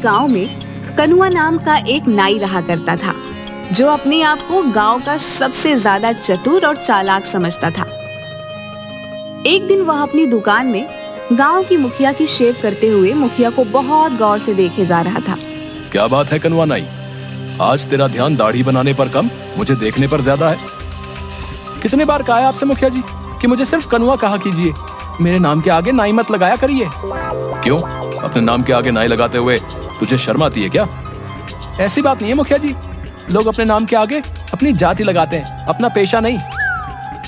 गांव में कनुआ नाम का एक नाई रहा करता था, जो अपने आप को गांव का सबसे ज्यादा चतुर और चालाक समझता था। एक दिन वह अपनी दुकान में गांव की मुखिया की शेव करते हुए मुखिया को बहुत गौर से देखे जा रहा था। क्या बात है कनुआ नाई, आज तेरा ध्यान दाढ़ी बनाने पर कम, मुझे देखने पर ज्यादा है। कितने बार कहा है आपसे मुखिया जी कि मुझे सिर्फ कनुआ कहा कीजिए, मेरे नाम के आगे नाई मत लगाया करिए। क्यों, अपने नाम के आगे नाई लगाते हुए तुझे शर्म आती है क्या? ऐसी बात नहीं है मुखिया जी, लोग अपने नाम के आगे अपनी जाति लगाते हैं, अपना पेशा नहीं।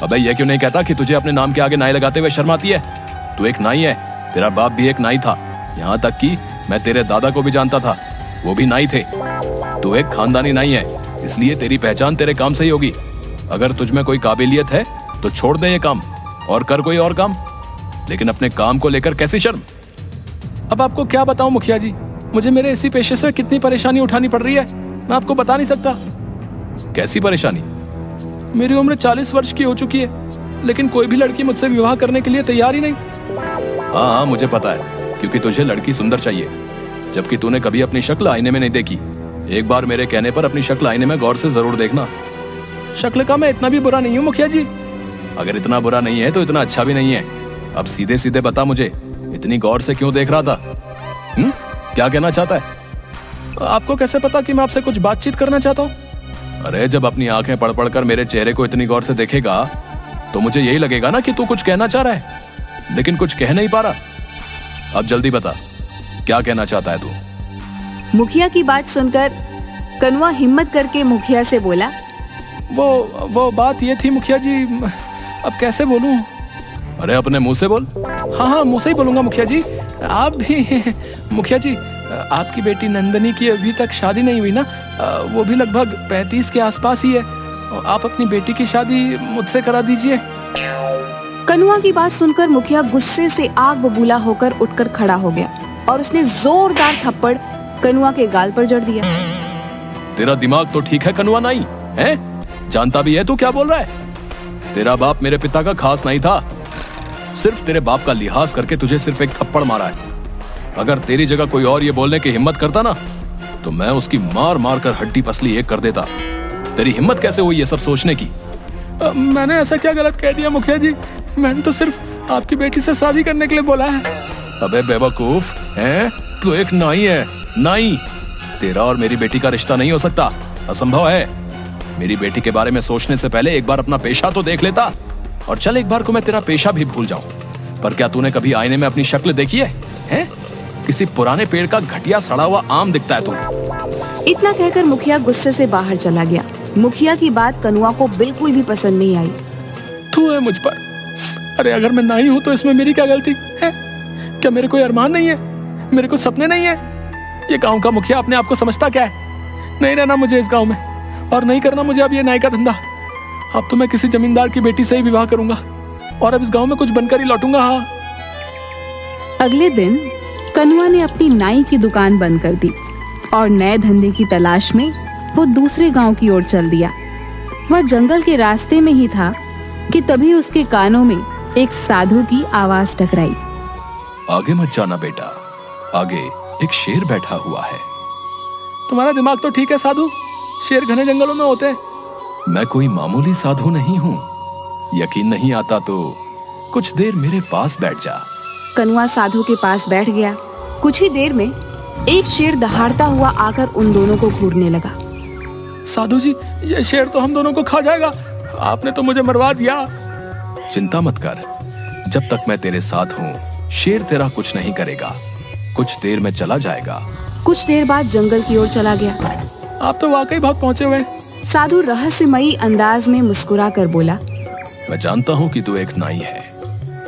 अबे ये क्यों नहीं कहता कि तुझे अपने नाम के आगे नाई लगाते हुए शर्म आती है? तू एक नाई है, तेरा बाप भी एक नाई था, यहाँ तक कि मैं तेरे दादा को भी जानता था, वो भी नाई थे। तू एक खानदानी नाई है, इसलिए तेरी पहचान तेरे काम से ही होगी। अगर तुझ में कोई काबिलियत है तो छोड़ दे ये काम और कर कोई और काम, लेकिन अपने काम को लेकर कैसी शर्म? अब आपको क्या बताऊं मुखिया जी, मुझे मेरे इसी पेशे से कितनी परेशानी उठानी पड़ रही है, मैं आपको बता नहीं सकता। कैसी परेशानी? मेरी उम्र 40 वर्ष की हो चुकी है, लेकिन कोई भी लड़की मुझसे विवाह करने के लिए तैयार ही नहीं। हाँ, मुझे पता है, क्योंकि तुझे लड़की सुंदर चाहिए, जबकि तूने कभी अपनी शक्ल आईने में नहीं देखी। एक बार मेरे कहने पर अपनी शक्ल आईने में गौर से जरूर देखना। शक्ल का मैं इतना भी बुरा नहीं हूँ मुखिया जी। अगर इतना बुरा नहीं है तो इतना अच्छा भी नहीं है। अब सीधे सीधे बता मुझे, इतनी गौर से क्यों देख रहा था? क्या कहना चाहता है? आपको कैसे पता कि मैं आपसे कुछ बातचीत करना चाहता हूँ? अरे जब अपनी आंखें पढ़ पढ़ कर मेरे चेहरे को इतनी गौर से देखेगा तो मुझे यही लगेगा ना कि तू कुछ कहना चाह रहा है, लेकिन कुछ कह नहीं पा रहा। अब जल्दी बता, क्या कहना चाहता है तू? मुखिया की बात सुनकर कनुआ हिम्मत करके मुखिया से बोला, वो बात ये थी मुखिया जी, अब कैसे बोलूं? अरे अपने मुंह से बोल। हाँ, मुंह से ही बोलूंगा मुखिया जी। आप भी मुखिया जी, आपकी बेटी नंदनी की अभी तक शादी नहीं हुई ना, वो भी लगभग 35 के आसपास ही है। आप अपनी बेटी की शादी मुझसे करा दीजिए। कनुआ की बात सुनकर मुखिया गुस्से से आग बबूला होकर उठकर खड़ा हो गया और उसने जोरदार थप्पड़ कनुआ के गाल पर जड़ दिया। तेरा दिमाग तो ठीक है कनुआ नाई, हैं? जानता भी है तू क्या बोल रहा है? तेरा बाप मेरे पिता का खास नहीं था, सिर्फ तेरे बाप का लिहाज करके तुझे सिर्फ एक थप्पड़ मारा है। अगर तेरी जगह कोई और ये बोलने की हिम्मत करता ना, तो मैं उसकी मार मार कर हड्डी पसली एक कर देता। तेरी हिम्मत कैसे हुई ये सब सोचने की? मैंने ऐसा क्या गलत कह दिया मुखिया जी? मैंने तो सिर्फ आपकी बेटी से शादी करने के लिए बोला है। अबे बेवकूफ, हैं? तू एक नाई है, नाई। तेरा और मेरी बेटी का रिश्ता नहीं हो सकता, असंभव है। मेरी बेटी के बारे में सोचने से पहले एक बार अपना पेशा तो देख लेता। और चल, एक बार को मैं तेरा पेशा भी भूल जाऊं, पर क्या तूने कभी आईने में अपनी शक्ल देखी है? हैं? किसी पुराने पेड़ का घटिया सड़ा हुआ आम दिखता है तू। इतना कहकर मुखिया गुस्से से बाहर चला गया। मुखिया की बात कनुआ को बिल्कुल भी पसंद नहीं आई। तू है मुझ पर। अरे अगर मैं नाई हूं तो इसमें मेरी क्या गलती है? क्या मेरे कोई अरमान नहीं है? मेरे को सपने नहीं है? ये गांव का मुखिया अपने आप को समझता क्या है? नहीं रहना मुझे इस गांव में, और नहीं करना मुझे अब ये नाई का धंधा। अब तो मैं किसी जमींदार की बेटी से ही विवाह करूंगा और अब इस गांव में कुछ बनकर ही लौटूंगा। हाँ। अगले दिन कनुआ ने अपनी नाई की दुकान बंद कर दी और नए धंधे की तलाश में वो दूसरे गांव की ओर चल दिया। वह जंगल के रास्ते में ही था कि तभी उसके कानों में एक साधु की आवाज टकराई। आगे मत जाना बेटा, आगे एक शेर बैठा हुआ है। तुम्हारा दिमाग तो ठीक है साधु, शेर घने जंगलों में होते हैं। मैं कोई मामूली साधु नहीं हूँ, यकीन नहीं आता तो कुछ देर मेरे पास बैठ जा। कनुआ साधु के पास बैठ गया। कुछ ही देर में एक शेर दहाड़ता हुआ आकर उन दोनों को घूरने लगा। साधु जी, ये शेर तो हम दोनों को खा जाएगा, आपने तो मुझे मरवा दिया। चिंता मत कर, जब तक मैं तेरे साथ हूँ शेर तेरा कुछ नहीं करेगा, कुछ देर में चला जाएगा। कुछ देर बाद जंगल की ओर चला गया। आप तो वाकई बहुत पहुंचे हुए। साधु रहस्यमयी अंदाज में मुस्कुरा कर बोला, मैं जानता हूँ कि तू एक नाई है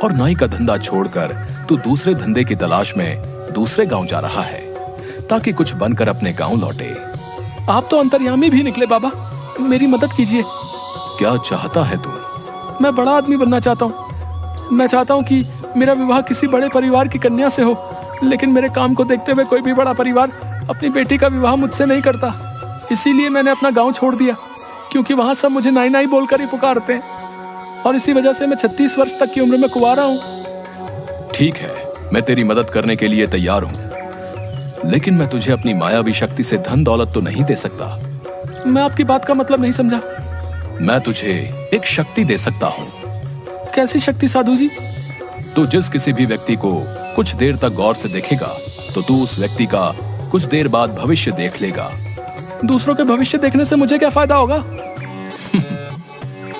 और नाई का धंधा छोड़कर तू दूसरे धंधे की तलाश में दूसरे गांव जा रहा है ताकि कुछ बनकर अपने गांव लौटे। आप तो अंतर्यामी भी निकले बाबा, मेरी मदद कीजिए। क्या चाहता है तू? मैं बड़ा आदमी बनना चाहता हूँ। मैं चाहता हूँ कि मेरा विवाह किसी बड़े परिवार की कन्या से हो, लेकिन मेरे काम को देखते हुए कोई भी बड़ा परिवार अपनी बेटी का विवाह मुझसे नहीं करता। इसीलिए मैंने अपना गांव छोड़ दिया, क्योंकि वहां सब मुझे नाई नाई बोलकर ही पुकारते हैं, और इसी वजह से मैं 36 वर्ष तक की उम्र में कुंवारा हूँ। ठीक है, मैं तेरी मदद करने के लिए तैयार हूँ, लेकिन मैं तुझे अपनी मायावी शक्ति से धन दौलत तो नहीं दे सकता। मैं आपकी बात का मतलब नहीं समझा। मैं तुझे एक शक्ति दे सकता हूँ। कैसी शक्ति साधु जी? तू जिस किसी भी व्यक्ति को कुछ देर तक गौर से देखेगा तो तू उस व्यक्ति का कुछ देर बाद भविष्य देख लेगा। दूसरों के भविष्य देखने से मुझे क्या फायदा होगा?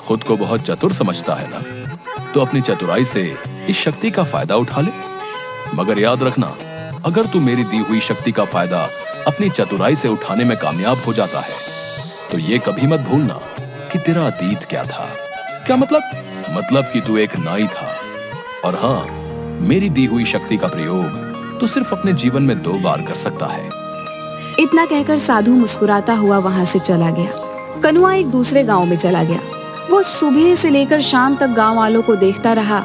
खुद को बहुत चतुर समझता है ना, तो अपनी चतुराई से इस शक्ति का फायदा उठा ले। मगर याद रखना, अगर तू मेरी दी हुई शक्ति का फायदा अपनी चतुराई से उठाने में कामयाब हो जाता है तो ये कभी मत भूलना कि तेरा अतीत क्या था। क्या मतलब? मतलब कि तू एक नाई था। और हाँ, मेरी दी हुई शक्ति का प्रयोग तू सिर्फ अपने जीवन में 2 बार कर सकता है। इतना कहकर साधु मुस्कुराता हुआ वहां से चला गया। कनुआ एक दूसरे गांव में चला गया। वो सुबह से लेकर शाम तक गांव वालों को देखता रहा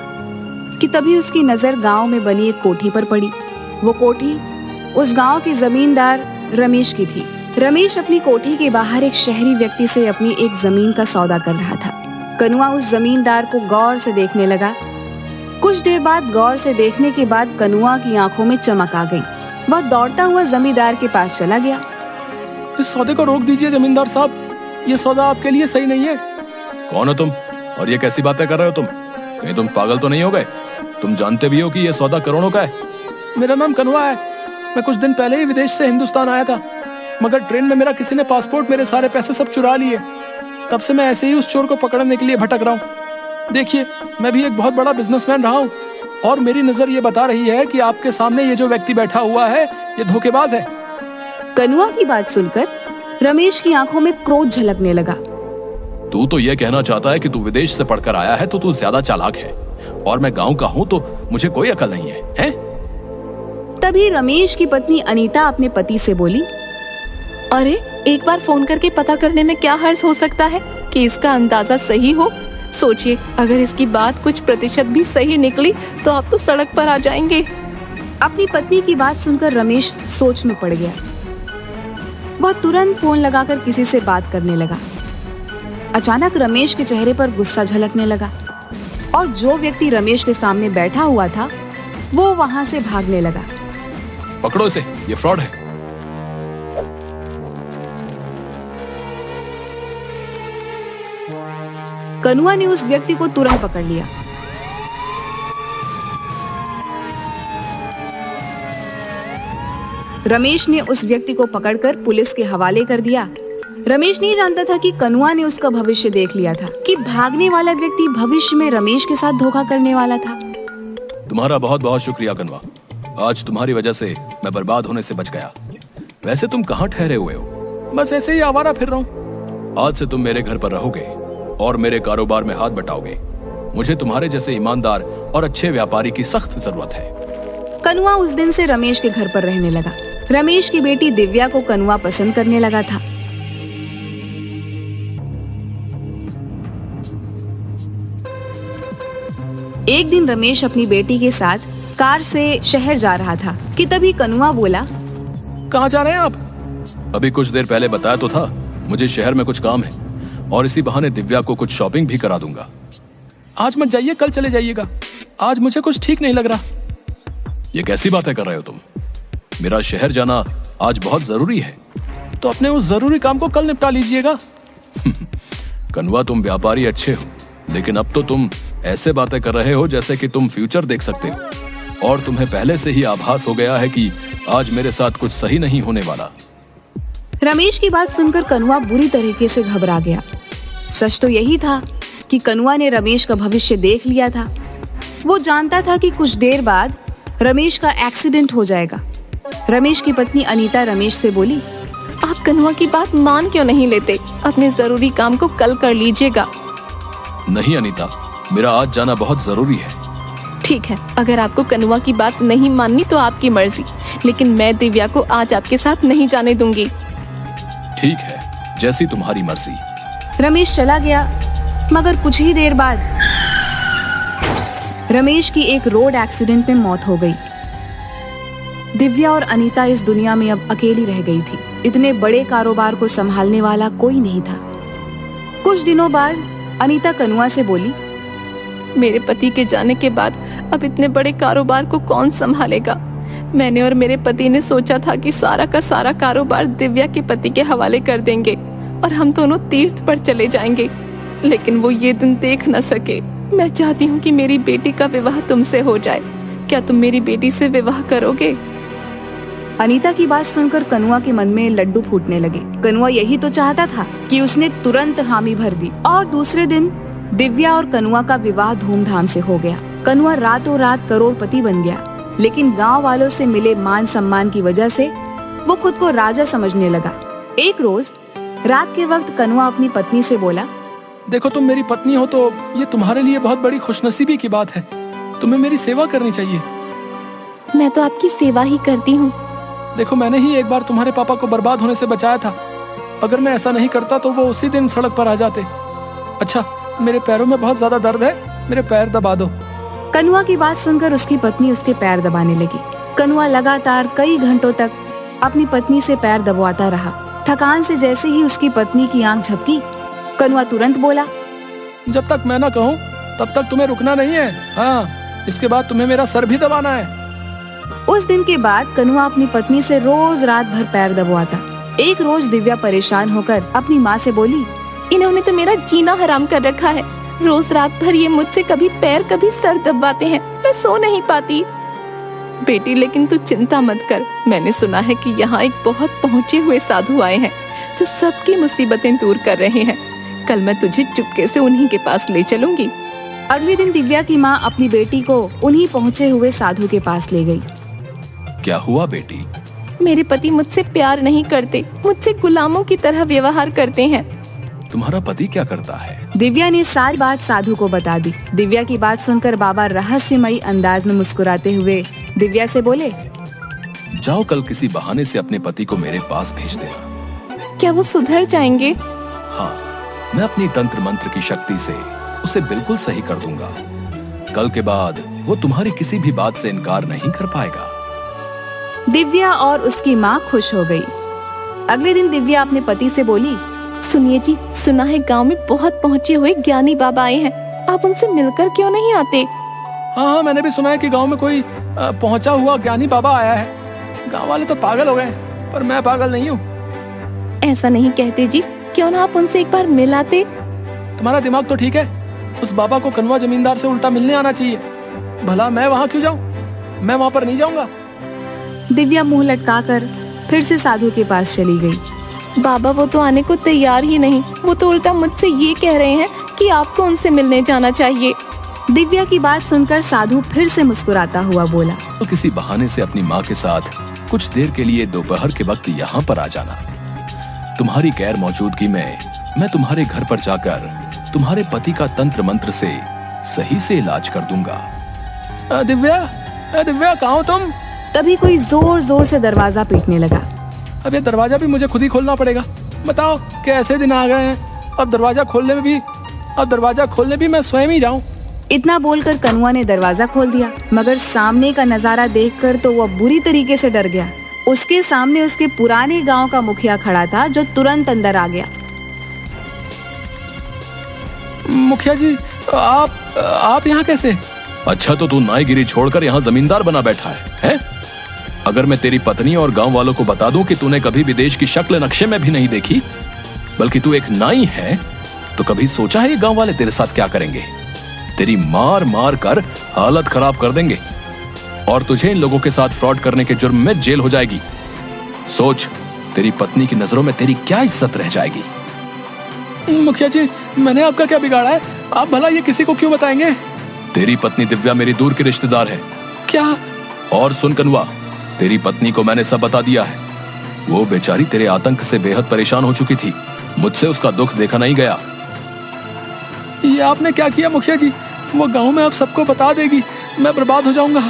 कि तभी उसकी नजर गांव में बनी एक कोठी पर पड़ी। वो कोठी उस गांव के जमींदार रमेश की थी। रमेश अपनी कोठी के बाहर एक शहरी व्यक्ति से अपनी एक जमीन का सौदा कर रहा था। कनुआ उस जमींदार को गौर से देखने लगा। कुछ देर बाद गौर से देखने के बाद कनुआ की आंखों में चमक आ गई। वह दौड़ता हुआ जमींदार के पास चला गया। इस सौदे को रोक दीजिए जमींदार साहब, ये सौदा आपके लिए सही नहीं है। कौन हो तुम और ये कैसी बातें कर रहे हो तुम? कहीं तुम पागल तो नहीं हो गए? तुम जानते भी हो कि ये सौदा करोड़ों का है। मेरा नाम कनुआ है। मैं कुछ दिन पहले ही विदेश से हिंदुस्तान आया था, मगर ट्रेन में मेरा किसी ने पासपोर्ट, मेरे सारे पैसे सब चुरा लिए। तब से मैं ऐसे ही उस चोर को पकड़ने के लिए भटक रहा हूँ। देखिए, मैं भी एक बहुत बड़ा बिजनेसमैन रहा हूँ और मेरी नजर ये बता रही है कि आपके सामने ये जो व्यक्ति बैठा हुआ है ये धोखेबाज है। कनुआ की बात सुनकर रमेश की आंखों में क्रोध झलकने लगा। तू तो ये कहना चाहता है कि तू विदेश से पढ़कर आया है तो तू ज्यादा चालाक है और मैं गांव का हूँ तो मुझे कोई अकल नहीं है, हैं? तभी रमेश की पत्नी अनीता अपने पति से बोली, अरे एक बार फोन करके पता करने में क्या हर्ज हो सकता है कि इसका अंदाजा सही हो। सोचिए, अगर इसकी बात कुछ प्रतिशत भी सही निकली तो आप तो सड़क पर आ जाएंगे। अपनी पत्नी की बात सुनकर रमेश सोच में पड़ गया। वह तुरंत फोन लगाकर किसी से बात करने लगा। अचानक रमेश के चेहरे पर गुस्सा झलकने लगा और जो व्यक्ति रमेश के सामने बैठा हुआ था वो वहां से भागने लगा। पकड़ो इसे, ये फ्रॉड है। कनुआ ने उस व्यक्ति को तुरंत पकड़ लिया। रमेश ने उस व्यक्ति को पकड़कर पुलिस के हवाले कर दिया। रमेश नहीं जानता था कि कनुआ ने उसका भविष्य देख लिया था, कि भागने वाला व्यक्ति भविष्य में रमेश के साथ धोखा करने वाला था। तुम्हारा बहुत बहुत शुक्रिया कनुआ, आज तुम्हारी वजह से मैं बर्बाद होने से बच गया। वैसे तुम कहाँ ठहरे हुए हो? बस ऐसे ही आवारा फिर रहा हूँ। आज से तुम मेरे घर पर रहोगे और मेरे कारोबार में हाथ बटाओगे। मुझे तुम्हारे जैसे ईमानदार और अच्छे व्यापारी की सख्त जरूरत है। कनुआ उस दिन से रमेश के घर पर रहने लगा। रमेश की बेटी दिव्या को कनुआ पसंद करने लगा था। एक दिन रमेश अपनी बेटी के साथ कार से शहर जा रहा था कि तभी कनुआ बोला, कहाँ जा रहे हैं आप? अभी कुछ देर पहले बताया तो था, मुझे शहर में कुछ काम है और इसी बहाने दिव्या को कुछ शॉपिंग भी करा दूंगा। आज मत जाइए, कल चले जाइएगा। आज मुझे कुछ ठीक नहीं लग रहा। ये कैसी बातें कर रहे हो तुम? मेरा शहर जाना आज बहुत जरूरी है, तो अपने उस जरूरी काम को कल निपटा लीजिएगा। कनुआ, तुम व्यापारी अच्छे हो, लेकिन अब तो तुम ऐसे बातें कर रहे हो जैसे कि तुम फ्यूचर देख सकते हो और तुम्हें पहले से ही आभास हो गया है कि आज मेरे साथ कुछ सही नहीं होने वाला। रमेश की बात सुनकर कनुआ बुरी तरीके से घबरा गया। सच तो यही था कि कनुआ ने रमेश का भविष्य देख लिया था। वो जानता था कि कुछ देर बाद रमेश का एक्सीडेंट हो जाएगा। रमेश की पत्नी अनीता रमेश से बोली, आप कनुआ की बात मान क्यों नहीं लेते? अपने जरूरी काम को कल कर लीजिएगा। नहीं अनीता, मेरा आज जाना बहुत जरूरी है। ठीक है, अगर आपको कनुआ की बात नहीं माननी तो आपकी मर्जी, लेकिन मैं दिव्या को आज आपके साथ नहीं जाने दूंगी। ठीक है, जैसी तुम्हारी मर्जी। रमेश चला गया, मगर कुछ ही देर बाद रमेश की एक रोड एक्सीडेंट में मौत हो गई। दिव्या और अनीता इस दुनिया में अब अकेली रह गई थी। इतने बड़े कारोबार को संभालने वाला कोई नहीं था। कुछ दिनों बाद अनीता कनुआ से बोली, मेरे पति के जाने के बाद अब इतने बड़े कारोबार को कौन संभालेगा? मैंने और मेरे पति ने सोचा था कि सारा का सारा कारोबार दिव्या के पति के हवाले कर देंगे और हम दोनों तीर्थ पर चले जाएंगे, लेकिन वो ये दिन देख न सके। मैं चाहती हूँ कि मेरी बेटी का विवाह तुमसे हो जाए। क्या तुम मेरी बेटी से विवाह करोगे? अनीता की बात सुनकर कनुआ के मन में लड्डू फूटने लगे। कनुआ यही तो चाहता था कि उसने तुरंत हामी भर दी और दूसरे दिन दिव्या और कनुआ का विवाह धूमधाम से हो गया। कनुआ रातों रात करोड़पति बन गया, लेकिन गांव वालों से मिले मान सम्मान की वजह से वो खुद को राजा समझने लगा। एक रोज रात के वक्त कनुआ अपनी पत्नी से बोला, देखो तुम मेरी पत्नी हो तो ये तुम्हारे लिए बहुत बड़ी खुशनसीबी की बात है। तुम्हें मेरी सेवा करनी चाहिए। मैं तो आपकी सेवा ही करती हूँ। देखो मैंने ही एक बार तुम्हारे पापा को बर्बाद होने से बचाया था। अगर मैं ऐसा नहीं करता तो वो उसी दिन सड़क पर आ जाते। अच्छा, मेरे पैरों में बहुत ज्यादा दर्द है, मेरे पैर दबा दो। कनुआ की बात सुनकर उसकी पत्नी उसके पैर दबाने लगी। कनुआ लगातार कई घंटों तक अपनी पत्नी से पैर दबाता रहा। थकान से जैसे ही उसकी पत्नी की आंख झपकी, कनुआ तुरंत बोला, जब तक मैं ना कहूँ तब तक तुम्हें रुकना नहीं है। हाँ, इसके बाद तुम्हें मेरा सर भी दबाना है। उस दिन के बाद कनुआ अपनी पत्नी से रोज रात भर पैर दबवाता। एक रोज दिव्या परेशान होकर अपनी माँ से बोली, इन्होंने तो मेरा जीना हराम कर रखा है। रोज रात भर ये मुझसे कभी पैर कभी सर दबाते हैं, मैं सो नहीं पाती। बेटी, लेकिन तू चिंता मत कर। मैंने सुना है कि यहाँ एक बहुत पहुँचे हुए साधु आए हैं जो सबकी मुसीबतें दूर कर रहे हैं। कल मैं तुझे चुपके से उन्हीं के पास ले चलूंगी। अगले दिन दिव्या की माँ अपनी बेटी को उन्हीं पहुँचे हुए साधु के पास ले गई। क्या हुआ बेटी? मेरे पति मुझसे प्यार नहीं करते, मुझसे गुलामों की तरह व्यवहार करते हैं। तुम्हारा पति क्या करता है? दिव्या ने सारी बात साधु को बता दी। दिव्या की बात सुनकर बाबा रहस्यमयी अंदाज में मुस्कुराते हुए दिव्या से बोले, जाओ कल किसी बहाने से अपने पति को मेरे पास भेज देना। क्या वो सुधर जाएंगे? हाँ, मैं अपनी तंत्र मंत्र की शक्ति से उसे बिल्कुल सही कर दूंगा। कल के बाद वो तुम्हारी किसी भी बात से इनकार नहीं कर पाएगा। दिव्या और उसकी माँ खुश हो गई। अगले दिन दिव्या अपने पति से बोली, सुनिए जी, सुना है गांव में बहुत पहुँचे हुए ज्ञानी बाबा आए हैं, आप उनसे मिलकर क्यों नहीं आते? हाँ, मैंने भी सुना है कि गांव में कोई पहुंचा हुआ ज्ञानी बाबा आया है। गांव वाले तो पागल हो गए, पर मैं पागल नहीं हूँ। ऐसा नहीं कहते जी, क्यों ना आप उनसे एक बार मिल आते? तुम्हारा दिमाग तो ठीक है। उस बाबा को कनवा जमींदार से उल्टा मिलने आना चाहिए। भला मैं वहाँ क्यों जाऊँ? मैं वहाँ पर नहीं जाऊंगा। दिव्या मुंह लटकाकर फिर से साधु के पास चली गई। बाबा वो तो आने को तैयार ही नहीं, वो तो उल्टा मुझसे ये कह रहे हैं कि आपको उनसे मिलने जाना चाहिए। दिव्या की बात सुनकर साधु फिर से मुस्कुराता हुआ बोला, तो किसी बहाने से अपनी माँ के साथ कुछ देर के लिए दोपहर के वक्त यहाँ पर आ जाना। तुम्हारी गैर मौजूदगी में मैं तुम्हारे घर पर जाकर तुम्हारे पति का तंत्र मंत्र से सही से इलाज कर दूंगा। दिव्या कहाँ हो तुम? तभी कोई जोर जोर से दरवाजा पीटने लगा। अब ये दरवाजा भी मुझे खुद ही खोलना पड़ेगा। बताओ कैसे दिन आ गए हैं। अब दरवाजा खोलने भी मैं स्वयं ही जाऊं। इतना बोलकर कनुआ ने दरवाजा खोल दिया, मगर सामने का नजारा देखकर तो वह बुरी तरीके से डर गया। उसके सामने उसके पुराने गांव का मुखिया खड़ा था, जो तुरंत अंदर आ गया। मुखिया जी, आप यहाँ कैसे? अच्छा, तो तू नाईगिरी छोड़कर यहाँ जमींदार बना बैठा है? अगर मैं तेरी पत्नी और गांव वालों को बता दूं कि तूने कभी विदेश की शक्ल नक्शे में भी नहीं देखी, बल्कि तू एक नाई है, तो कभी सोचा है ये गांव वाले तेरे साथ क्या करेंगे? तेरी मार मार कर हालत खराब कर देंगे और तुझे इन लोगों के साथ फ्रॉड करने के जुर्म में जेल हो जाएगी। सोच, तेरी पत्नी की नजरों में तेरी क्या इज्जत रह जाएगी। मुखिया जी, मैंने आपका क्या बिगाड़ा है? आप भला ये किसी को क्यों बताएंगे? तेरी पत्नी दिव्या मेरी दूर की रिश्तेदार है। क्या? और सुन कनुआ, तेरी पत्नी को मैंने सब बता दिया है। वो बेचारी तेरे आतंक से बेहद परेशान हो चुकी थी। मुझसे उसका दुख देखा नहीं गया। ये आपने क्या किया मुखिया जी? वो गांव में अब सबको बता देगी, मैं बर्बाद हो जाऊंगा।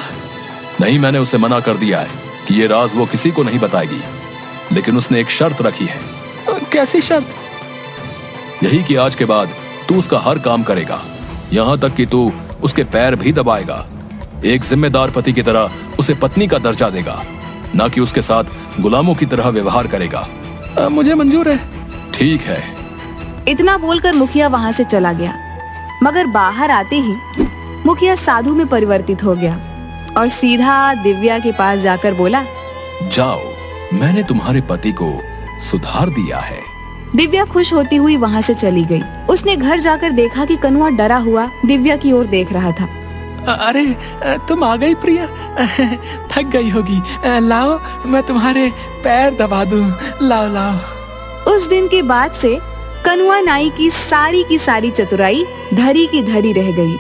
नहीं, मैंने उसे मना कर दिया है कि ये राज वो किसी को नहीं बताएगी, लेकिन उसने एक शर्त रखी है। कैसी शर्त? यही कि आज के बाद तू उसका हर काम करेगा, यहाँ तक कि तू उसके पैर भी दबाएगा। एक जिम्मेदार पति की तरह उसे पत्नी का दर्जा देगा, ना कि उसके साथ गुलामों की तरह व्यवहार करेगा। मुझे मंजूर है। ठीक है। इतना बोलकर मुखिया वहाँ से चला गया, मगर बाहर आते ही मुखिया साधु में परिवर्तित हो गया। और सीधा दिव्या के पास जाकर बोला, जाओ, मैंने तुम्हारे पति को सुधार दिया है। दिव्या खुश होती हुई वहाँ से चली गई। उसने घर जाकर देखा कि कनुआ डरा हुआ दिव्या की ओर देख रहा था। अरे तुम आ गई प्रिया, थक गई होगी, लाओ मैं तुम्हारे पैर दबा दूं, लाओ लाओ। उस दिन के बाद से कनुआ नाई की सारी चतुराई धरी की धरी रह गई।